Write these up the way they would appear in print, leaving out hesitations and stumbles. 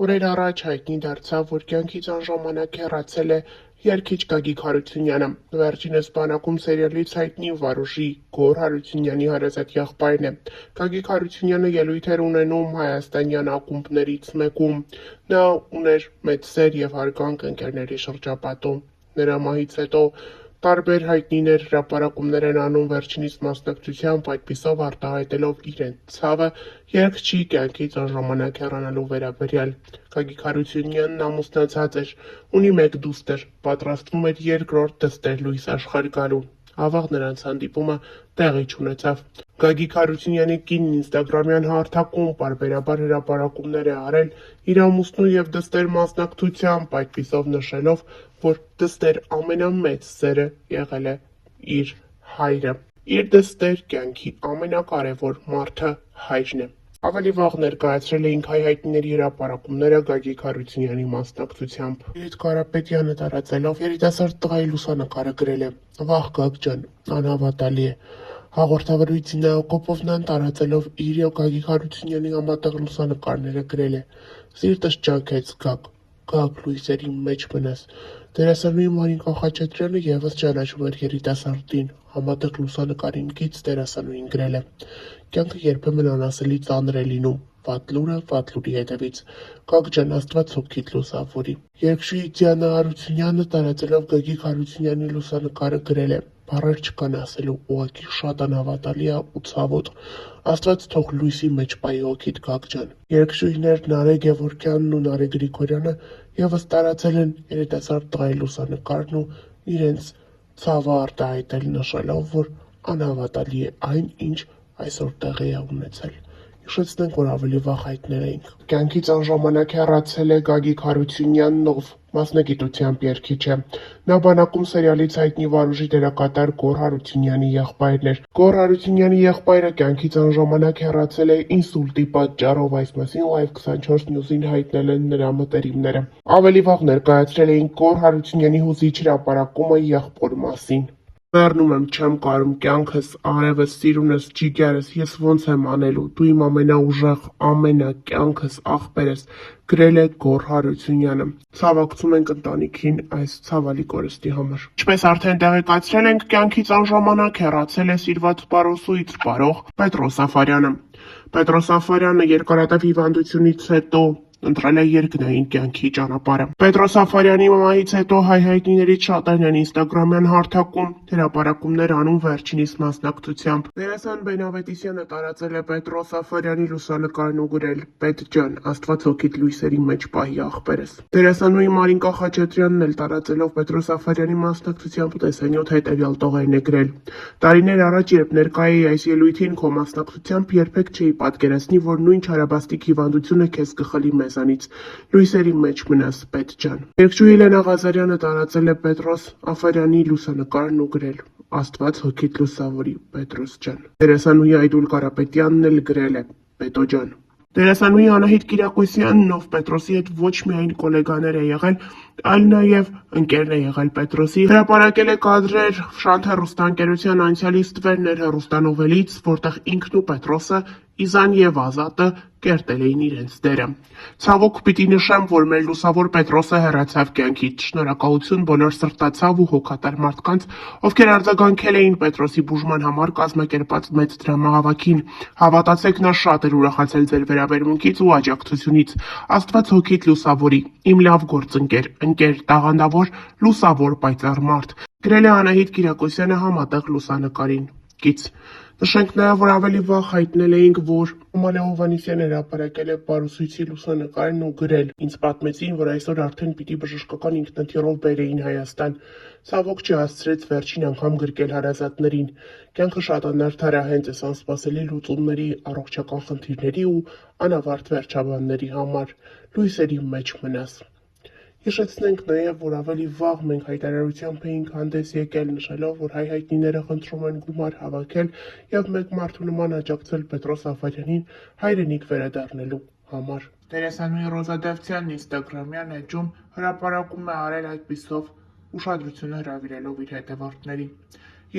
Օրեր առաջ հայտնի դարձավ, որ կյանքից անժամանակ հեռացել է երգիչ Գագիկ Հարությունյանը։ Վերջինս բանակում սերիալից հայտնի Վարուժի Գոռ Հարությունյանի հարազատ եղբայրն է։ Գագիկ Հարությունյանը ելույթ էր ունենում հայաստանյան ակումբներից մեկում։ Նա ուներ մեծ սեր և հարգանք ընկերների շրջապատում։ Նրա մահից հետո տարբեր հայտնիներ հրապարակումներ են անում վերջինիս մասնակցությամբ, այդպիսով արտահայտելով իրենց ցավը երգչի կյանքից անժամանակ հեռանալու վերաբերյալ։ Գագիկ Հարությունյանն ամուսնացած էր, ունի մեկ դուստր, պատրաստվում էր երկրորդ դստեր լույս աշխարհ գալուն։ Ավաղ նրանց հանդիպումը տեղի չունեցավ։ Գագիկ Հարությունյանի կինն ինստագրամյան հարթակում պարբերաբար հրապարակումներ է արել իր ամուսնու և դստեր մասնակցությամբ, այդպիսով նշելով, որ դստեր ամենամեծ սերը եղել է իր հայրը։ Իր դստեր կյանքի ամենակարևոր մարդը հայրն է։ Ավելի վաղ ներկայացրել էինք հայ հայտնիների հրապարակումները Գագիկ Հարությունյանի մասնակցությամբ։ Լիլիթ Կարապետյանը տարածելով երիտասարդ տղայի լուսանկարը գրել է. «Վաղ Գագ ջան, անհավատալի է»։ Հաղորդավարույց Նինա Հակոբովնան տարածելով իր և Գագիկ Հարությունյանի համատեղ լուսանկարները գրել է. «Սիրտս ճանկեց Գագ, լույսերի մեջ մնաս»։ Դերասանուհի Մարինկա Խաչատրյանը ևս ճանաչում էր երիտասարդին, համատեղ լուսանկարին կից դերասանուհին գրել է. «Կյանքը երբեմն անասելի ծանր է լինում, վատ լուրը վատ լուրի հետևից։ Գագ ջան, Աստված հոգիդ լուսավորի»։ Երգչուհի Դիանա Հարությունյանը տարածելով Գագիկ Հարությունյանի լուսանկարը գրել է. «Բառեր չկան ասելու, ուղղակի շատ անհավատալի ա ու ցավոտ։ Աստված թող լույսի մեջ պահի հոգիդ Գագ ջան»։ Երգչուհիներ Նարէ Գևորգյանն ու Նարէ Գրիգորյանը ևս տարածել են երիտասարդ տղայի լուսանկարն ու իրենց ցավը արտահայտել, նշելով, որ անհավատալի է այն, ինչ այսօր տեղի է ունեցել։ Հիշեցնենք, որ ավելի վաղ հայտնել էինք. կյանքից անժամանակ հեռացել է Գագիկ Հարությունյանն, ով մասնագիտությամբ երգիչ է։ Նա բանակում սերիալից հայտնի Վարուժի դերակատար Գոռ Հարությունյանի եղբայրն էր։ Գոռ Հարությունյանի եղբայրը կյանքից անժամանակ հեռացել է ինսուլտի պատճառով, այս մասին Live24 News-ին հայտնել են նրա մտերիմները։ Ավելի վաղ ներկայացրել էինք Գոռ Հարությունյանի հուզիչ հրապարակումը եղբոր մասին։ Մեռնում եմ, չեմ կարում, կյանքս, արևս, սիրունս, ջիգերս, ես ոնց եմ անելու, դու իմ ամենաուժեղ, կյանքս, աղբերս, գրել է Գոռ Հարությունյանը։ Ցավակցում ենք ընտանիքին այս ցավալի կորստի համար։ Ինչպես արդեն տեղեկացրել ենք, կյանքից անժամանակ հեռացել է սիրված պարոսույց պարող Պետրոս Սաֆարյանը։ Պետրոս Սաֆարյանը երկարատև հիվանդությունից հետո ընտրել է երկնային կյանքի ճանապարհը։ Պետրոս Սաֆարյանի մահից հետո հայ հայտնիներից շատերն են ինստագրամյան հարթակում հրապարակումներ անում վերջինիս մասնակցությամբ։ Դերասան Բեն Ավետիսյանը տարածել է Պետրոս Սաֆարյանի լուսանկարն ու գրել. «Պետ ջան, Աստված հոգիդ լույսերի մեջ պահի աղբերս»։ Դերասանուհի Մարինկա Խաչատրյանն էլ տարածելով Պետրոս Սաֆարյանի մասնակցությամբ տեսանյութ հետևյալ տողերն է գրել. «Տարիներ առաջ, երբ ներկա էի այս ելույթին քո մասնակցությամբ, երբեք չէի պատկերացնի, որ նույն չարաբաստիկ հիվանդությունը քեզ կխլի մեզանից։ Լույսերի մեջ մնաս, պետ ջան»։ Երգչուհի Լենա Ղազարյանը տարածել է Պետրոս Սաֆարյանի լուսանկարն ու գրել. «Աստված հոգիդ լուսավորի, Պետրոս ջան»։ Դերասանուհի Այդուլ Կարապետյանն էլ գրել է. «Պետո ջան»։ Դերասանուհի Անահիտ Կիրակոսյանն, ով Պետրոսի հետ ոչ միայն գոլեգաներ է եղել, այլ նաև ընկերն է եղել Պետրոսի, հրապարակել է կադրեր Շանթ հեռուստաընկերության անցյալի ստվերներ հեռուստանովելից, որտեղ ինքն ու Պետրոսը, Իզան և Ազատը կերտել էին իրենց դերը։ Ցավոք պիտի նշեմ, որ մեր լուսավոր Պետրոսը հեռացավ կյանքից։ Շնորհակալություն բոլոր սրտացավ ու հոգատար մարդկանց, ովքեր արձագանքել էին Պետրոսի բուժման համար կազմակերպած մեծ դրամահավաքին։ Հավատացեք, նա շատ էր ուրախացել ձեր վերաբերմունքից ու աջակցությունից։ Աստված հոգիդ լուսավորի, իմ լավ գործընկեր, տաղանդավոր, լուսավոր պայծառ մարդ, գրել է Անահիտ Կիրակոսյանը համատեղ լուսանկարին։ Կից նշենք նաև, որ ավելի վաղ հայտնել էինք, որ Ամալիա Հովհաննիսյանը հրապարակել է պարուսույցի լուսանկարն ու գրել. «Ինձ պատմեցին, որ այսօր արդեն պիտի բժշկական ինքնաթիռով բերեին Հայաստան։ Ցավոք չհասցրեց վերջին անգամ գրկել հարազատներին։ Կյանքը շատ անարդար ա հենց էս անսպասելի լուծումների, առողջական խնդիրների ու անավարտ վերջաբանների համար։ Լույսերի մեջ մնաս»։ Հիշեցնենք նաև, որ ավելի վաղ մենք հայտարարությամբ էինք հանդես եկել, նշելով, որ հայ հայտնիները խնդրում են գումար հավաքել և մեկ մարդու նման աջակցել Պետրոս Սաֆարյանին հայրենիք վերադառնալու համար։ Դերասանուհի Ռոզա Դավթյանն ինստագրամյան էջում հրապարակում է արել այդպիսով ուշադրություն հրավիրելով իր հետևորդների.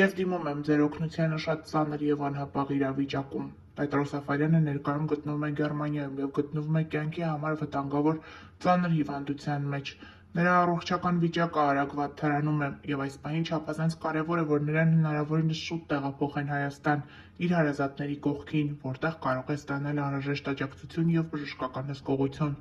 «Ես դիմում եմ ձեր օգնությանը շատ ծանր և անհապաղ իրավիճակում։ Պետրոս Սաֆարյանը ներկայում գտնվում է Գերմանիայում և գտնվում է կյանքի համար վտանգավոր ծանր հիվանդության մեջ։ Նրա առողջական վիճակը արագ վատթարանում է, և այս պահին չափազանց կարևոր է, որ նրան հնարավորինս շուտ տեղափոխեն Հայաստան, իր հարազատների կողքին, որտեղ կարող է ստանալ անհրաժեշտ աջակցություն և բժշկական հսկողություն։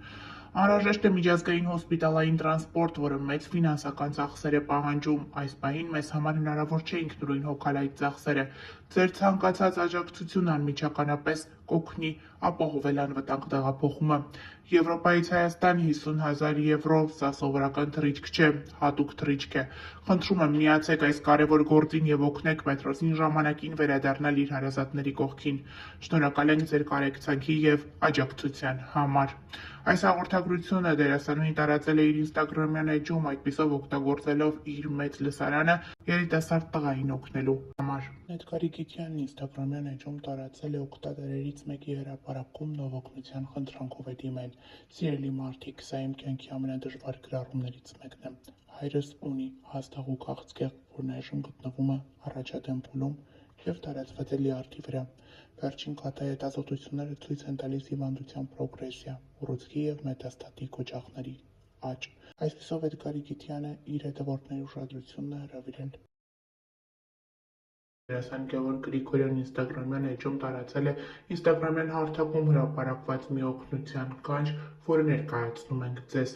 Անհրաժեշտ է միջազգային հոսպիտալային տրանսպորտ, որը մեծ ֆինանսական ծախսեր է պահանջում։ Այս պահին մեզ համար հնարավոր չէ ինքնուրույն հոգալ այդ ծախսերը։ Ձեր ցանկացած աջակցություն անմիջականապես կօգնի ապահովել անվտանգ տեղափոխումը։ Եվրոպայից Հայաստան 50,000 եվրո, սա սովորական թռիչք չէ, հատուկ թռիչք է։ Խնդրում եմ, միացեք այս կարևոր գործին և օգնեք Պետրոսին ժամանակին վերադառնալ իր հարազատների կողքին։ Շնորհակալ ենք ձեր կարեկցանքի և աջակցության համար։ Այս հաղորդագրությունը դերասանուհին տարածել է իր ինստագրամյան էջում, այդպիսով օգտագործելով իր մեծ լսարանը երիտասարդ տղային օգնելու համար։ Էդգարի Գիտյանն ինստագրամյան էջում տարածել է օգտատերերից մեկի հրապարակում նվօգնության խնդրանքով է դիմել. «Սիրելի մարդիկ, սա իմ կյանքի ամենադժվար գրառումներից մեկն է։ Հայրս ունի հաստաղու քաղցկեղ, որն այժմ գտնվում է առաջադեմ փուլում և տարածված է լյարդի վրա։ Վերջին կաթահետազոտությունները ցույց են տալիս հիվանդության պրոգրեսիա, ուռուցքի և մետաստատիկ օջախների աճ»։ Այսպիսով Էդգարի Գիտյանը իր հետևորդների ուշադրությունն է հրավիրել։ Դերասան Գևորգ Գրիգորյանն ինստագրամյան էջում տարածել է ինստագրամյան հարթակում հրապարակված մի օգնության կանչ, որը ներկայացնում ենք ձեզ։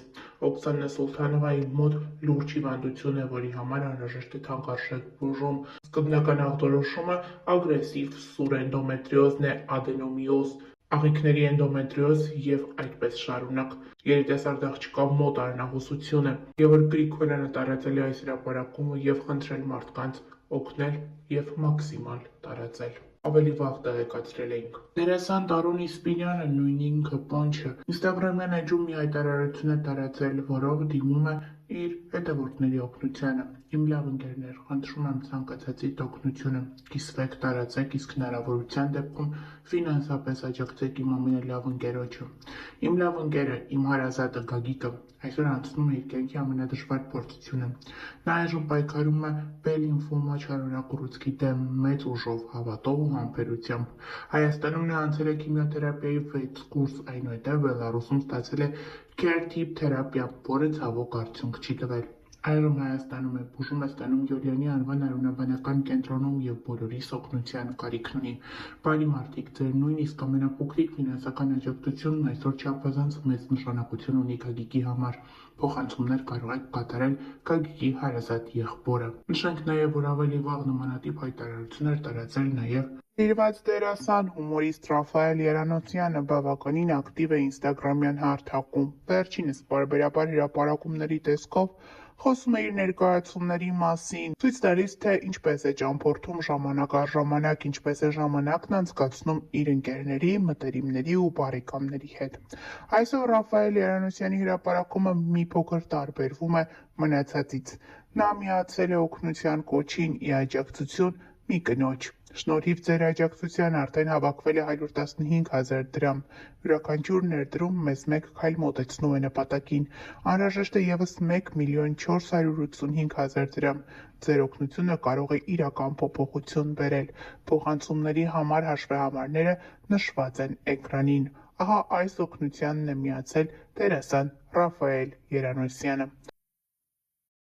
Օքսանա Սուլթանովայի մոտ լուրջ հիվանդություն է, որի համար անհրաժեշտ է թանկարժեք բուժում։ Սկզբնական ախտորոշումը ագրեսիվ սուր էնդոմետրիոզն է, ադենոմիոզ, աղիքների էնդոմետրիոզ և այդպես շարունակ։ Երիտասարդ աղջկա մոտ արնահոսություն է։ Գևորգ Գրիգորյանը տարածել է այս հրապարակումը և խնդրել մարդկանց օգնել և մաքսիմալ տարածել։ Ավելի վաղ տեղեկացրել էինք։ Դերասան Տարոն Իսպիրյանը, նույն ինքը Պոնչը, ինստագրամյան էջում մի հայտարարություն է տարածել, որով դիմում է իր հետևորդների օգնությանը։ Իմ լավ ընկերներ, խնդրում եմ ցանկացածիդ օգնությունը կիսվեք, տարածեք, իսկ հնարավորության դեպքում ֆինանսապես աջակցեք իմ ամենալավ ընկերոջը։ Իմ լավ ընկերը, իմ հարազատը Գագիկը այսօր անցնում է իր կյանքի ամենադժվար փորձությունը։ Նա այժմ պայքարում է B լիմֆոմա չարորակ ուռուցքի դեմ մեծ ուժով, հավատով ու համբերությամբ։ Հայաստանում նա անցել է քիմիոթերապիայի 6 կուրս, այնուհետև Բելառուսում ստացել է Care-Tip թերապիա, որը ցավոք արդյունք չի տվել։ Այժմ Հայաստանում է, բուժում է ստանում Յոլյանի անվան արյունաբանական կենտրոնում և բոլորիս օգնության կարիքն ունի։ Բարի մարդիկ, ձեր նույնիսկ ամենափոքրիկ ֆինանսական աջակցությունն այսօր չափազանց մեծ նշանակություն ունի Գագիկի համար։ Փոխանցումներ կարող եք կատարել Գագիկի հարազատ եղբորը։ Նշենք նաև, որ ավելի վաղ նմանատիպ հայտարարություն էր տարածել նաև Սիրված դերասան, հումորիստ Ռաֆայել Երանոցյանը բավականին ակտիվ է ինստագրամյան հարթակում։ Վերջինս պարբերաբար հրապարակումների տեսքով խոսում է իր ներկայացումների մասին, ցույց տալիս, թե ինչպես է ճամփորդում ժամանակ առ ժամանակ, ինչպես է ժամանակն անցկացնում իր ընկերների, մտերիմների ու բարեկամների հետ։ Այսօր Ռաֆայել Երանոցյանի հրապարակումը մի փոքր տարբերվում է մնացածից։ Նա միացել է օգնության կոչին ի աջակցություն մի կնոջ։ Շնորհիվ ձեր աջակցության արդեն հավաքվել է 115,000 դրամ։ Յուրաքանչյուր ներդրում մեզ մեկ քայլ մոտեցնում է նպատակին։ Անհրաժեշտ է ևս 1,485,000 դրամ։ Ձեր օգնությունը կարող է իրական փոփոխություն բերել։ Փոխանցումների համար հաշվեհամարները նշված են էկրանին։ Ահա այս օգնությանն է միացել դերասան Ռաֆայել Երանոսյանը։